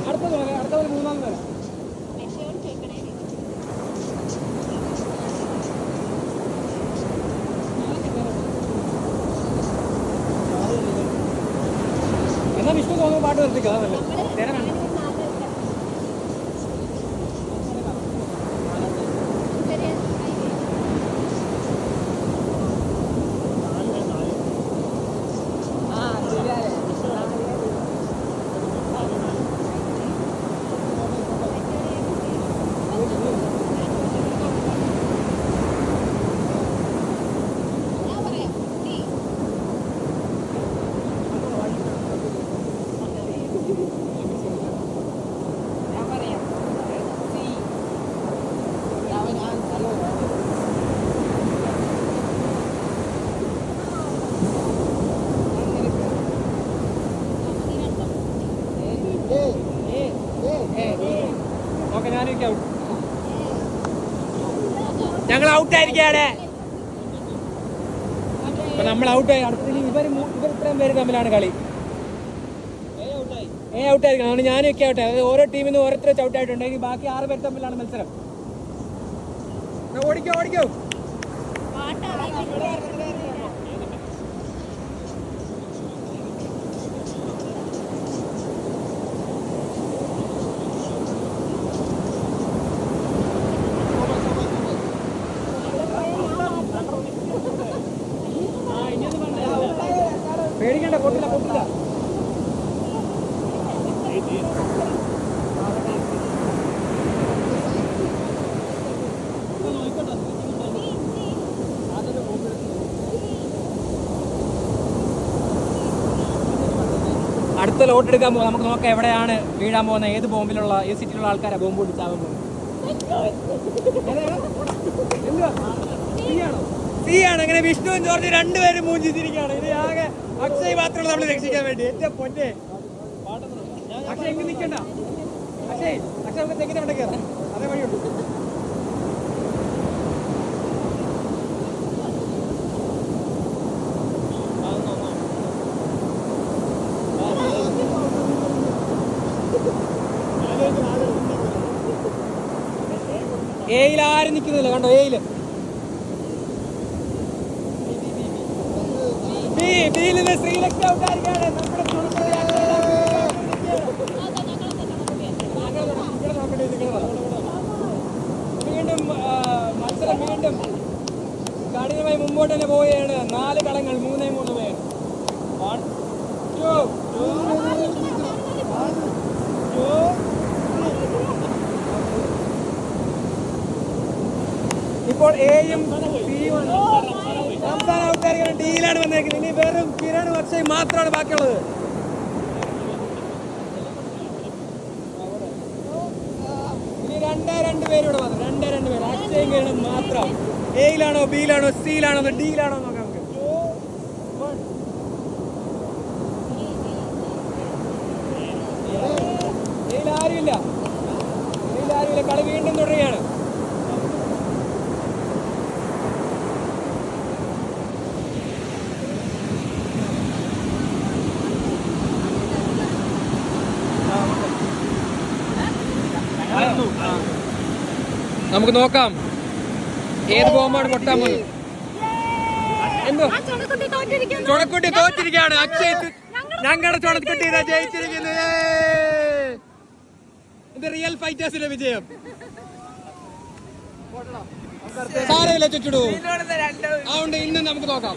അടുത്തത് മൂന്നാമത് വരാം. എന്നാ വിഷ്ണു തോന്നുന്നു പാട്ട് നിർത്തിക്കുക അതല്ലേ തരാൻ വേണ്ട. ഞങ്ങൾ ഔട്ടായിരിക്കാണ്. അപ്പൊ നമ്മൾ ഔട്ടായി. അടുത്ത ഇവർ ഇത്രയും പേര് തമ്മിലാണ് കളി. ഔട്ടായിരിക്കണം. അതുകൊണ്ട് ഞാനൊക്കെ ഔട്ടായി. അതായത് ഓരോ ടീമിൽ നിന്ന് ഓരോരുത്തർ ഔട്ടായിട്ടുണ്ടെങ്കിൽ ബാക്കി 6 പേര് തമ്മിലാണ് മത്സരം. ഓടിക്കോ ഓടിക്കോ. പേടിക്കണ്ട, പൊട്ടില്ല പൊട്ടില്ല. അടുത്ത ലോട്ട് എടുക്കാൻ പോകും. നമുക്ക് നോക്കാം എവിടെയാണ് വീഴാൻ പോകുന്നത്, ഏത് ബോംബിലുള്ള ഏത് സിറ്റിയിലുള്ള ആൾക്കാരാണ് ബോംബ് പൊട്ടിച്ചാവാൻ പോകുന്നത്. സി ആണ്. അങ്ങനെ വിഷ്ണുവും ജോർജ് രണ്ടുപേരും മൂഞ്ചിച്ചിരിക്കുകയാണ്. ഇത് ആകെ അക്ഷയ് മാത്രമേ നമ്മൾ രക്ഷിക്കാൻ വേണ്ടി. എന്റെ പൊന്നെ അക്ഷയ് എങ്ങനെ നിൽക്കണ്ട. അക്ഷയ് നമുക്ക് തെങ്ങിനെ അവിടെ കയറാം. അതേ വഴിയുള്ളൂ. ഏയിൽ ആരും നിൽക്കുന്നില്ല കണ്ടോ. ഏയില് ശ്രീലക്ഷ്മി ഔട്ടായിരിക്കാണ്. വീണ്ടും മത്സരം വീണ്ടും കഠിനമായി മുമ്പോട്ട് തന്നെ പോവുകയാണ്. 4 കളങ്ങൾ 3-3 പേർ. ഇപ്പോൾ എയും സിയും സംസ്ഥാന ഔട്ടായിരിക്കാണ്. ഡീലാണ് വന്നേക്കുന്നത്. ഇനി വെറും കിരണും അക്ഷയ് മാത്രമാണ് ബാക്കിയുള്ളത്. ഇനി 2 പേര് ഇവിടെ വന്നു. 2 പേര് അക്ഷയും കിരണും മാത്രം. എയിലാണോ ബിയിലാണോ സിയിലാണോ ഡിയിലാണോ നോക്കാം നമുക്ക്. എയിലാരുമില്ല. കളി വീണ്ടും തുടരുകയാണ്. നമുക്ക് നോക്കാം ഏത് ബോംബാണ് പൊട്ടാൻ പോകുന്നത്. എന്തോ ചുണക്കുട്ടി തോറ്റിരിക്കുകയാണ്. അക്ഷയ് ഞങ്ങളുടെ ചുണക്കുട്ടി ജയിച്ചിരിക്കുന്നത്. ഇത് റിയൽ ഫൈറ്റേഴ്സിന്റെ വിജയം. സാരമില്ല ചുറ്റിടൂ. അതുകൊണ്ട് ഇന്ന് നമുക്ക് നോക്കാം.